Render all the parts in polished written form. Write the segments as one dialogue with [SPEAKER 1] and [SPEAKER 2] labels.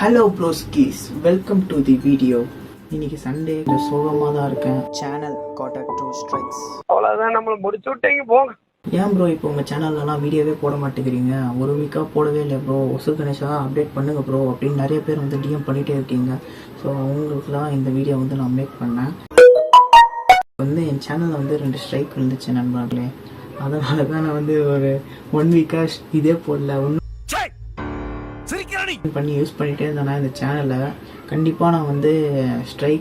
[SPEAKER 1] Hello broskis, welcome to the video. இன்னைக்கு Sunday, சோகமாக தான் இருக்கேன். Channel got 2 strikes.
[SPEAKER 2] அவ்வளோதான், நம்மளை முடிச்சு விட்டீங்க போங்க.
[SPEAKER 1] ஏன் ப்ரோ இப்போ உங்கள் சேனல்லலாம் வீடியோவே போட மாட்டேங்கிறீங்க? ஒரு வீக்காக போடவே இல்லை ப்ரோ. ஒசு கணேஷா அப்டேட் பண்ணுங்க ப்ரோ அப்படின்னு நிறைய பேர் வந்து டிஎம் பண்ணிகிட்டே இருக்கீங்க. ஸோ அவங்களுக்குலாம் இந்த வீடியோ வந்து நான் மேக் பண்ணேன். வந்து என் சேனலில் வந்து 2 ஸ்ட்ரைக் இருந்துச்சு நண்பர்களே. அதனால தான் நான் வந்து ஒரு 1 வீக்காக இதே போடல. பண்ணி யூஸ் பண்ணிகிட்டே இருந்தேன்னா இந்த சேனலை கண்டிப்பாக நான் வந்து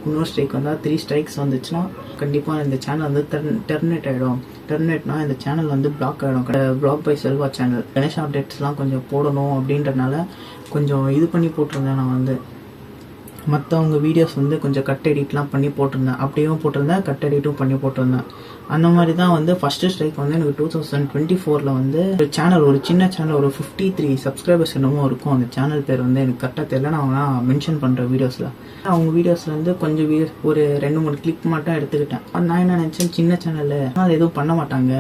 [SPEAKER 1] இன்னொரு ஸ்ட்ரைக் வந்தால் 3 strikes வந்துச்சுன்னா கண்டிப்பாக இந்த சேனல் வந்து டெர்மினேட் ஆகிடும். டெர்மினேட்னா இந்த சேனல் வந்து பிளாக் ஆகிடும். Block by Selva channel. Ganesh அப்டேட்ஸ்லாம் கொஞ்சம் போடணும் அப்படின்றனால கொஞ்சம் இது பண்ணி போட்டிருந்தேன். நான் வந்து மற்றவங்க வீடியோஸ் வந்து கொஞ்சம் கட் எடிட்லாம் பண்ணி போட்டிருந்தேன். அப்படியும் போட்டிருந்தேன், கட் எடிட்டும் பண்ணி போட்டிருந்தேன். அந்த மாதிரி தான் வந்து ஃபஸ்ட்டு ஸ்ட்ரைக் வந்து எனக்கு 2024 வந்து ஒரு சின்ன சேனல், ஒரு 53 சப்ஸ்கிரைபர்ஸ் என்னமோ இருக்கும். அந்த சேனல் பேர் வந்து எனக்கு கரெக்டாக தெரியல. நான் மென்ஷன் பண்ணுற வீடியோஸில் அவங்க வீடியோஸில் வந்து கொஞ்சம் ஒரு 2-3 கிளிக் மட்டும் எடுத்துக்கிட்டேன். நான் என்ன நினச்சேன், சின்ன சேனல் அது எதுவும் பண்ண மாட்டாங்க,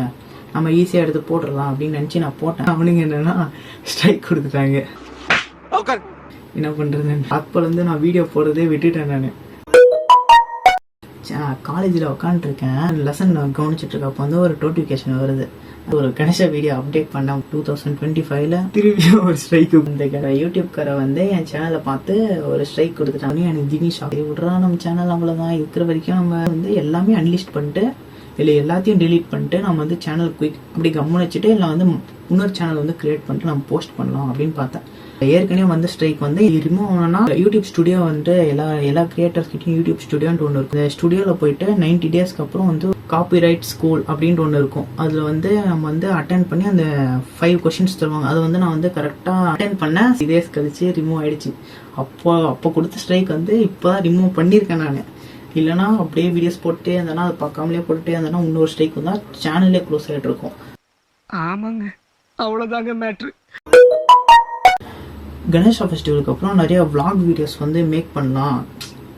[SPEAKER 1] நம்ம ஈஸியாக எடுத்து போட்டுடலாம் அப்படின்னு நினச்சி நான் போட்டேன். அவனுங்க என்னென்னா ஸ்ட்ரைக் கொடுத்துட்டாங்க. என்ன பண்ணுறது, அப்போலேருந்து நான் வீடியோ போடுறதே விட்டுட்டேன். நான் காலேஜில் உட்காந்துருக்கேன், லெசன் கவனிச்சுட்டு இருக்க. அப்போ வந்து ஒரு நோட்டிஃபிகேஷன் வருது, ஒரு கணேஷா வீடியோ அப்டேட் பண்ண 2025 திரும்பியும் ஒரு ஸ்ட்ரைக். இந்த யூடியூப்காரை வந்து என் சேனலை பார்த்து ஒரு ஸ்ட்ரைக் கொடுத்துட்டாங்க. எனக்கு தினேஷ் விட்றா, நம்ம சேனல் அவ்வளோதான் இருக்கிற வரைக்கும் நம்ம வந்து எல்லாமே அன்லிஸ்ட் பண்ணிட்டு இல்லை எல்லாத்தையும் டெலீட் பண்ணிட்டு நம்ம வந்து சேனல் குயிக் அப்படி கம்முன்னு வச்சுட்டு இல்லை வந்து இன்னொரு சேனல் வந்து கிரியேட் பண்ணிட்டு நம்ம போஸ்ட் பண்ணலாம் அப்படின்னு பார்த்தேன். ஏற்கனவே வந்து ஸ்ட்ரைக் வந்து ரிமூவ் ஆனா யூடியூப் ஸ்டுடியோ வந்து எல்லா கிரியேட்டர்ஸ் கிட்டையும் யூடியூப் ஸ்டுடியோன்னு ஒன்று இருக்கும். இந்த ஸ்டுடியோவில் போயிட்டு 90 daysக்கு அப்புறம் வந்து காப்பிரைட் ஸ்கூல் அப்படின்ட்டு ஒன்று இருக்கும். அதில் வந்து நம்ம வந்து அட்டென்ட் பண்ணி அந்த 5 questions தருவாங்க. அது வந்து நான் வந்து கரெக்டாக அட்டென்ட் பண்ணேன். 6 days கழிச்சு ரிமூவ் ஆயிடுச்சு. அப்போ கொடுத்த ஸ்ட்ரைக் வந்து இப்போ தான் ரிமூவ் பண்ணியிருக்கேன் நான். இல்லைனா அப்படியே வீடியோஸ் போட்டே இருந்தேன்னா அதை பார்க்காமலே போட்டுட்டே இருந்தேன்னா இன்னொரு ஸ்ட்ரைக் வந்தால் சேனலே க்ளோஸ் ஆகிட்டு இருக்கும்.
[SPEAKER 2] ஆமாங்க, அவ்வளோதாங்க மேட்ரு.
[SPEAKER 1] கணேஷா ஃபெஸ்டிவலுக்கு அப்புறம் நிறைய விளாக் வீடியோஸ் வந்து மேக் பண்ணலாம்.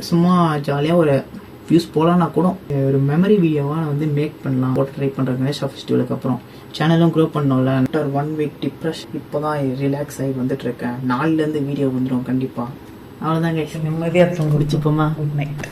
[SPEAKER 1] சும்மா ஜாலியாக ஒரு வியூஸ் போகலான்னா கூட ஒரு மெமரி வீடியோவாக நான் வந்து மேக் பண்ணலாம் போட்டு ட்ரை பண்ணுறேன். கணேஷா ஃபெஸ்டிவலுக்கு அப்புறம் சேனலும் க்ரோ பண்ணோம்ல. 1 week டிப்ரெஷன் இப்போ தான் ரிலாக்ஸ் ஆகி வந்துட்டு இருக்கேன். 4லேருந்து வீடியோ வந்துடும் கண்டிப்பாக. அவ்வளோதாங்க, நிம்மதியாக தூங்க முடிச்சுப்போமா. Good night.